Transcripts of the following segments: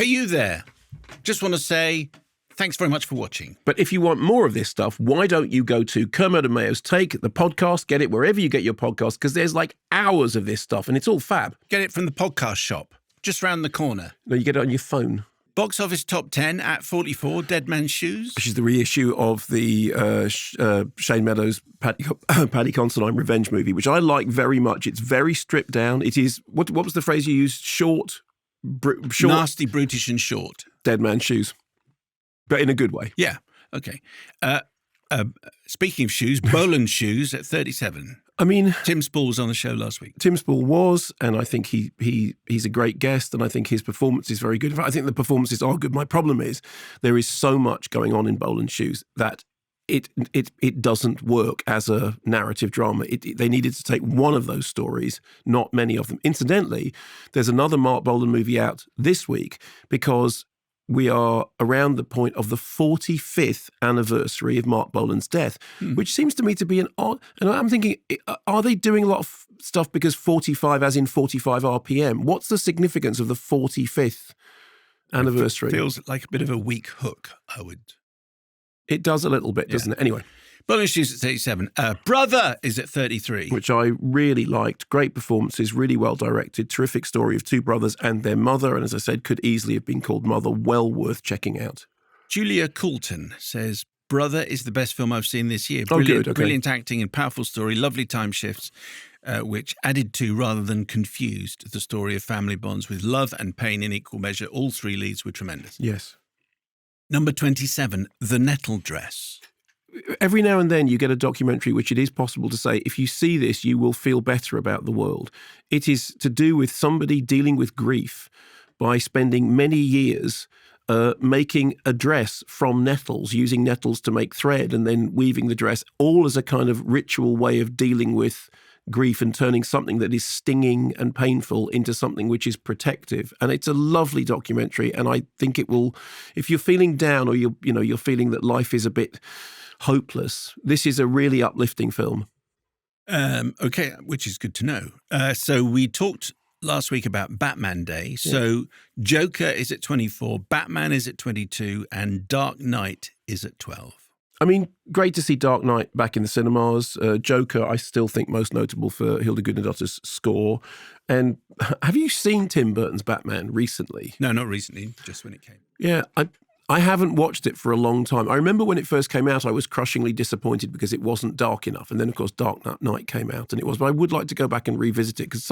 Hey, you there. Just want to say thanks very much for watching. But if you want more of this stuff, why don't you go to Kermode and Mayo's Take, the podcast, get it wherever you get your podcast, because there's like hours of this stuff and it's all fab. Get it from the podcast shop, just round the corner. No, you get it on your phone. Box office top 10 at 44, Dead Man's Shoes. Which is the reissue of the Shane Meadows, Paddy Considine revenge movie, which I like very much. It's very stripped down. It is, what was the phrase you used? Short. Nasty, brutish and short. Dead Man's Shoes. But in a good way. Yeah, okay. Speaking of shoes, Boland's Shoes at 37. I mean, Tim Spall was on the show last week. Tim Spall was, and I think he's a great guest, and I think his performance is very good. In fact, I think the performances are good. My problem is there is so much going on in Boland's Shoes that it doesn't work as a narrative drama. They needed to take one of those stories, not many of them. Incidentally, there's another Mark Bolan movie out this week because we are around the point of the 45th anniversary of Mark Bolan's death, which seems to me to be an odd... And I'm thinking, are they doing a lot of stuff because 45 as in 45 RPM? What's the significance of the 45th anniversary? It feels like a bit of a weak hook, I would... It does a little bit, doesn't it? Anyway. Boland's Shoes at 37. Brother is at 33. Which I really liked. Great performances, really well directed. Terrific story of two brothers and their mother. And as I said, could easily have been called Mother. Well worth checking out. Julia Coulton says, Brother is the best film I've seen this year. Good. Okay. Brilliant acting and powerful story, lovely time shifts, which added to rather than confused the story of family bonds with love and pain in equal measure. All three leads were tremendous. Yes. Number 27, The Nettle Dress. Every now and then you get a documentary which it is possible to say, if you see this, you will feel better about the world. It is to do with somebody dealing with grief by spending many years making a dress from nettles, using nettles to make thread and then weaving the dress, all as a kind of ritual way of dealing with grief and turning something that is stinging and painful into something which is protective. And it's a lovely documentary. And I think it will, if you're feeling down or you're feeling that life is a bit hopeless, this is a really uplifting film. Okay, which is good to know. So we talked last week about Batman Day. So Joker is at 24, Batman is at 22, and Dark Knight is at 12. I mean, great to see Dark Knight back in the cinemas. Joker, I still think most notable for Hilda Gudnadottir's score. And have you seen Tim Burton's Batman recently? No, not recently, just when it came. Yeah, I haven't watched it for a long time. I remember when it first came out, I was crushingly disappointed because it wasn't dark enough. And then, of course, Dark Knight came out and it was. But I would like to go back and revisit it because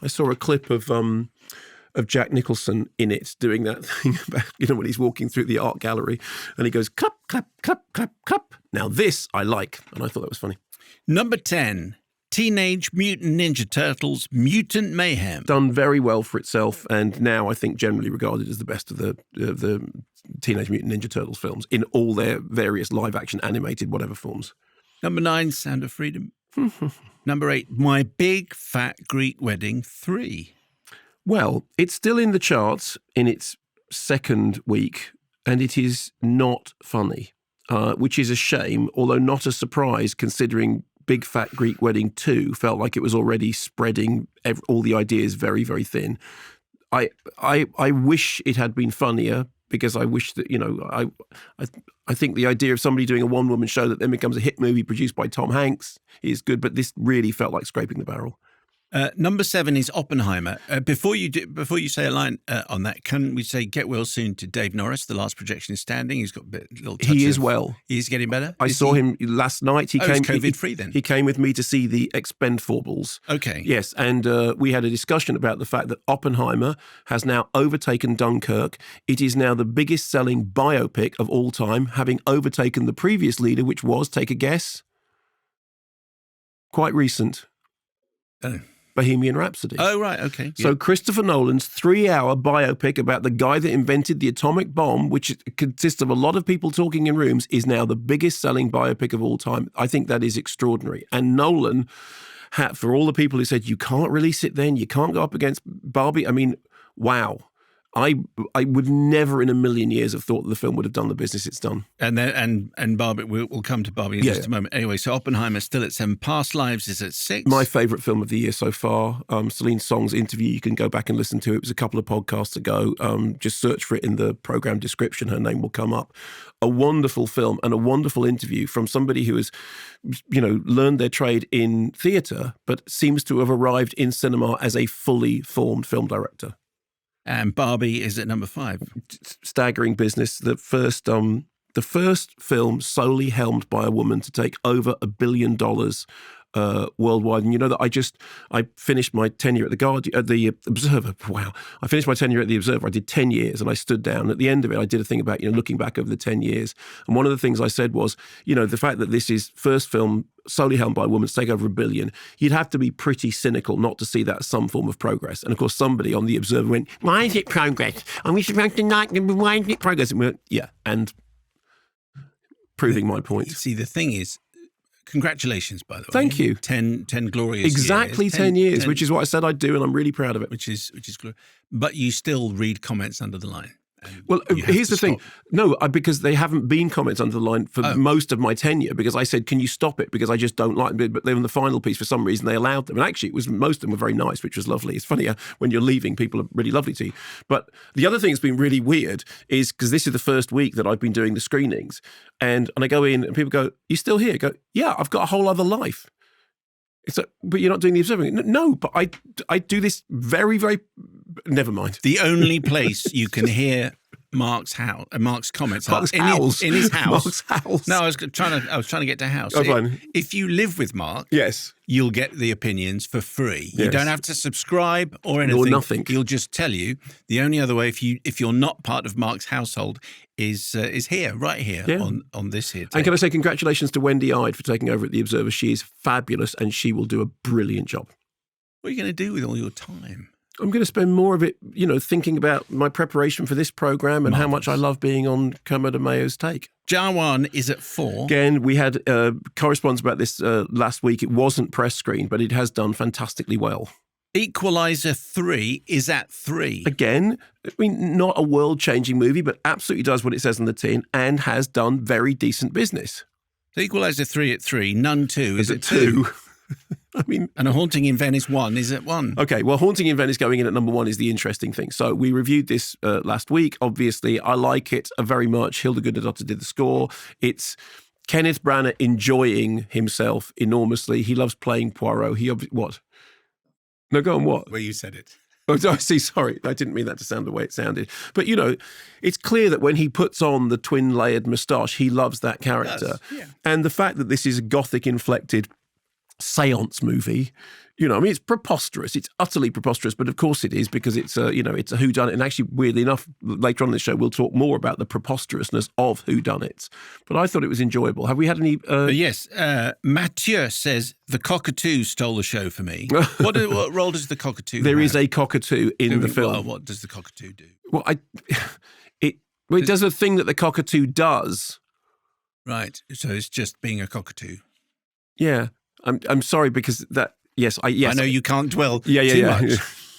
I saw a clip of Jack Nicholson in it doing that thing about, when he's walking through the art gallery and he goes, clap, clap, clap, clap, clap. Now this I like. And I thought that was funny. Number 10, Teenage Mutant Ninja Turtles, Mutant Mayhem. Done very well for itself and now I think generally regarded as the best of the Teenage Mutant Ninja Turtles films in all their various live action, animated, whatever forms. Number 9, Sound of Freedom. Number 8, My Big Fat Greek Wedding 3. Well, it's still in the charts in its second week, and it is not funny, which is a shame, although not a surprise considering Big Fat Greek Wedding 2 felt like it was already spreading all the ideas very, very thin. I wish it had been funnier because I wish that, I think the idea of somebody doing a one-woman show that then becomes a hit movie produced by Tom Hanks is good, but this really felt like scraping the barrel. Number 7 is Oppenheimer. Before you say a line on that, can we say get well soon to Dave Norris? The last projection is standing. He's got a little touch. He is well. He's getting better. I saw him last night. He came COVID-free then. He came with me to see the Expendables. Okay. Yes, and we had a discussion about the fact that Oppenheimer has now overtaken Dunkirk. It is now the biggest selling biopic of all time, having overtaken the previous leader, which was, take a guess, quite recent. Bohemian Rhapsody. Oh, right, okay. So Christopher Nolan's 3-hour biopic about the guy that invented the atomic bomb, which consists of a lot of people talking in rooms, is now the biggest selling biopic of all time. I think that is extraordinary. And Nolan, for all the people who said, you can't release it then, you can't go up against Barbie, I mean, wow. I would never in a million years have thought that the film would have done the business it's done. And then and Barbie, we'll come to Barbie in just a moment. Anyway, so Oppenheimer still at 7. Past Lives is at 6. My favourite film of the year so far. Celine Song's interview, you can go back and listen to. It was a couple of podcasts ago. Just search for it in the programme description. Her name will come up. A wonderful film and a wonderful interview from somebody who has, learned their trade in theatre, but seems to have arrived in cinema as a fully formed film director. And Barbie is at number 5. Staggering business. The first film solely helmed by a woman to take over $1 billion worldwide. And you know that I finished my tenure at the Observer. Wow. I finished my tenure at the Observer. I did 10 years and I stood down. At the end of it, I did a thing about, looking back over the 10 years. And one of the things I said was, the fact that this is first film solely helmed by a woman to take over $1 billion, you'd have to be pretty cynical not to see that as some form of progress. And of course, somebody on the Observer went, why is it progress? Are we supposed to not, why is it progress? And we went, yeah. And proving my point. See, the thing is, congratulations, by the way. Thank you. 10 glorious exactly years. 10 years, which is what I said I'd do, and I'm really proud of it. Which is glorious. But you still read comments under the line. Well, here's the thing. No, because they haven't been comments under the line for most of my tenure, because I said, can you stop it? Because I just don't like them. But then in the final piece, for some reason, they allowed them. And actually, most of them were very nice, which was lovely. It's funny when you're leaving, people are really lovely to you. But the other thing that's been really weird is, because this is the first week that I've been doing the screenings, and I go in and people go, you still here? I go, yeah, I've got a whole other life. It's like, but you're not doing the observing. No, but I do this very, very. Never mind. The only place you can hear Mark's comments are in his house. Mark's house. No, I was trying to get to house. Oh, fine. If you live with Mark, yes, you'll get the opinions for free. Yes. You don't have to subscribe or anything. Or nothing. He'll just tell you. The only other way, if you're not part of Mark's household, is here, right here on this here tape. And can I say congratulations to Wendy Ide for taking over at the Observer? She is fabulous, and she will do a brilliant job. What are you going to do with all your time? I'm going to spend more of it, thinking about my preparation for this programme and how much I love being on Kermode and Mayo's Take. Jawan is at 4. Again, we had correspondence about this last week. It wasn't press screen, but it has done fantastically well. Equalizer 3 is at 3. Again, not a world-changing movie, but absolutely does what it says on the tin and has done very decent business. So Equalizer 3 at 3, Nun 2 is at 2. And A Haunting in Venice 1 is at 1. Okay, well, Haunting in Venice going in at number 1 is the interesting thing. So we reviewed this last week. Obviously, I like it very much. Hilda Guðnadóttir did the score. It's Kenneth Branagh enjoying himself enormously. He loves playing Poirot. What? No, go on, what? Where you said it. Oh, I see. Sorry. I didn't mean that to sound the way it sounded. But, it's clear that when he puts on the twin-layered moustache, he loves that character. Yeah. And the fact that this is a Gothic-inflected seance movie, it's preposterous. It's utterly preposterous, but of course it is, because it's a whodunit. And actually, weirdly enough, later on in the show, we'll talk more about the preposterousness of whodunits. But I thought it was enjoyable. Have we had any? Yes. Mathieu says the cockatoo stole the show for me. What role does the cockatoo have? There is a cockatoo in the film. Well, what does the cockatoo do? Well, it does a thing that the cockatoo does. Right. So it's just being a cockatoo. Yeah. I'm sorry, because that. Yes, I know you can't dwell too much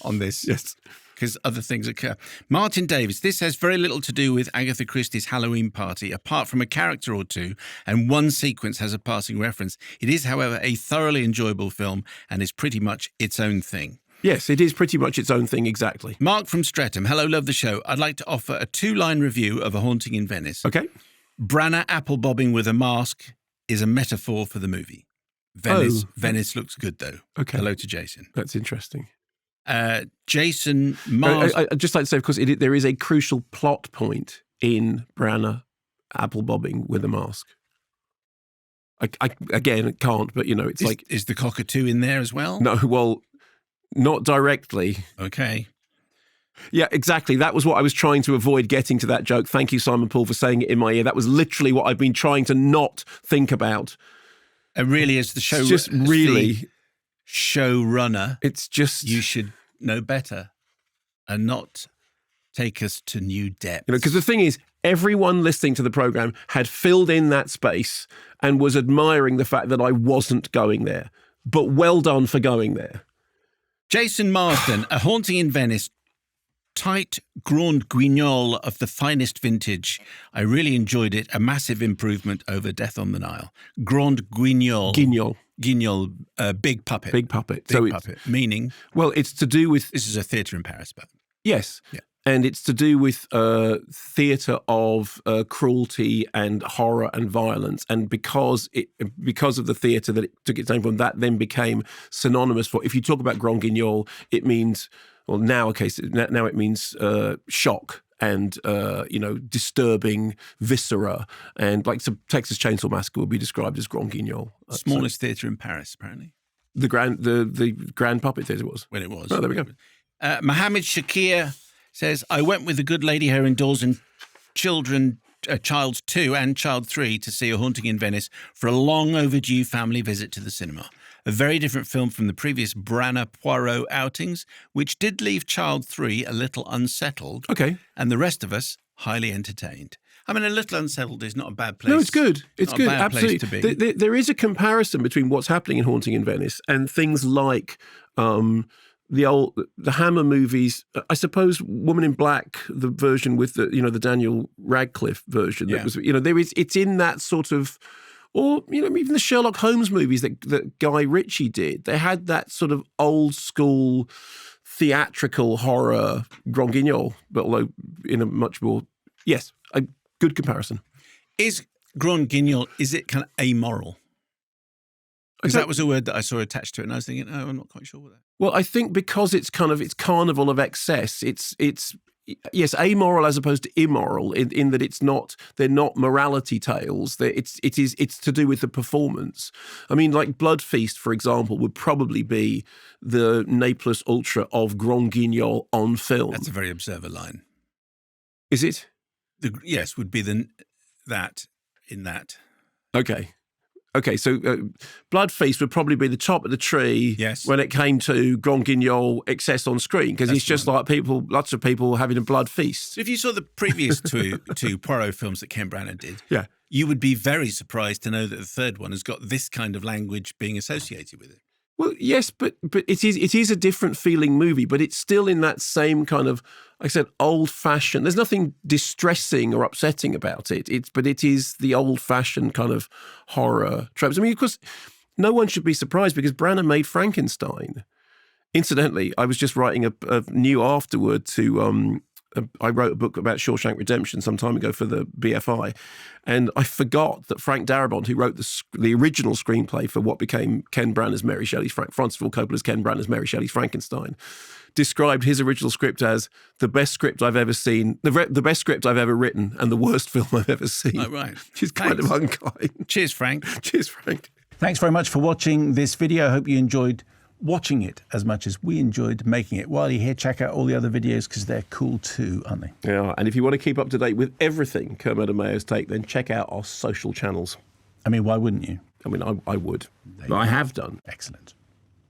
on this. Yes. Because other things occur. Martin Davis, this has very little to do with Agatha Christie's Halloween party, apart from a character or two, and one sequence has a passing reference. It is, however, a thoroughly enjoyable film and is pretty much its own thing. Yes, it is pretty much its own thing, exactly. Mark from Streatham, hello, love the show. I'd like to offer a 2-line review of A Haunting in Venice. Okay. Branagh apple bobbing with a mask is a metaphor for the movie. Venice looks good, though. Okay. Hello to Jason. That's interesting. Jason Mars. I'd just like to say, of course, there is a crucial plot point in Branagh apple bobbing with a mask. I can't, but, it's like... Is the cockatoo in there as well? No, well, not directly. Okay. Yeah, exactly. That was what I was trying to avoid getting to that joke. Thank you, Simon Paul, for saying it in my ear. That was literally what I've been trying to not think about. It really is the show. It's just really showrunner. It's just you should know better and not take us to new depths. Because the thing is, everyone listening to the program had filled in that space and was admiring the fact that I wasn't going there. But well done for going there. Jason Marsden, A Haunting in Venice tight Grand Guignol of the finest vintage. I really enjoyed it. A massive improvement over Death on the Nile. Grand Guignol. Guignol. Guignol, big puppet. Big puppet. Big puppet. Meaning? Well, it's to do with... This is a theatre in Paris, but... Yes. Yeah. And it's to do with theatre of cruelty and horror and violence. And because of the theatre that it took its name from, that then became synonymous for... If you talk about Grand Guignol, it means... Well, now it means shock and, disturbing viscera. And like so Texas Chainsaw Massacre would be described as Grand Guignol. Smallest theatre in Paris, apparently. The Grand Puppet Theatre was. When it was. Oh, there we go. Mohammed Shakir says, I went with the good lady here indoors and Child 2 and Child 3 to see A Haunting in Venice for a long overdue family visit to the cinema. A very different film from the previous Branagh Poirot outings, which did leave Child 3 a little unsettled. Okay. And the rest of us highly entertained. I mean, a little unsettled is not a bad place. No, it's good. It's good. Absolutely. Place to be. There is a comparison between what's happening in Haunting in Venice and things like the Hammer movies. I suppose Woman in Black, the version with the Daniel Radcliffe version. Yeah. That was it's in that sort of. Or, even the Sherlock Holmes movies that Guy Ritchie did, they had that sort of old school theatrical horror Grand Guignol, but although in a much more, yes, a good comparison. Is Grand Guignol, is it kind of amoral? Because that was a word that I saw attached to it, and I was thinking, I'm not quite sure what that. Well, I think because it's carnival of excess, it's yes, amoral as opposed to immoral in that they're not morality tales. It's to do with the performance. I mean, like Blood Feast, for example, would probably be the ne plus ultra of Grand Guignol on film. That's a very Observer line. Is it? Yes, would be that in that. Okay, so Blood Feast would probably be the top of the tree when it came to Grand Guignol excess on screen, because it's just like lots of people having a blood feast. So if you saw the previous two Poirot films that Ken Branagh did, yeah, you would be very surprised to know that the third one has got this kind of language being associated with it. Well, yes, but it is a different feeling movie, but it's still in that same kind of, like I said, old-fashioned. There's nothing distressing or upsetting about it. But it is the old-fashioned kind of horror tropes. I mean, of course, no one should be surprised because Branagh made Frankenstein. Incidentally, I was just writing a new afterword to. I wrote a book about Shawshank Redemption some time ago for the BFI, and I forgot that Frank Darabont, who wrote the original screenplay for what became Ken Branagh's Mary Shelley's Francis Ford Coppola's Ken Branagh's Mary Shelley's Frankenstein, described his original script as the best script I've ever seen, the best script I've ever written, and the worst film I've ever seen. Oh, right. Which is kind of unkind. Cheers, Frank. Cheers, Frank. Thanks very much for watching this video. I hope you enjoyed watching it as much as we enjoyed making it. While you're here, check out all the other videos because they're cool too, aren't they? Yeah, and if you want to keep up to date with everything Kermode and Mayo's take, then check out our social channels. I mean, why wouldn't you? I mean, I would. But I have done. Excellent.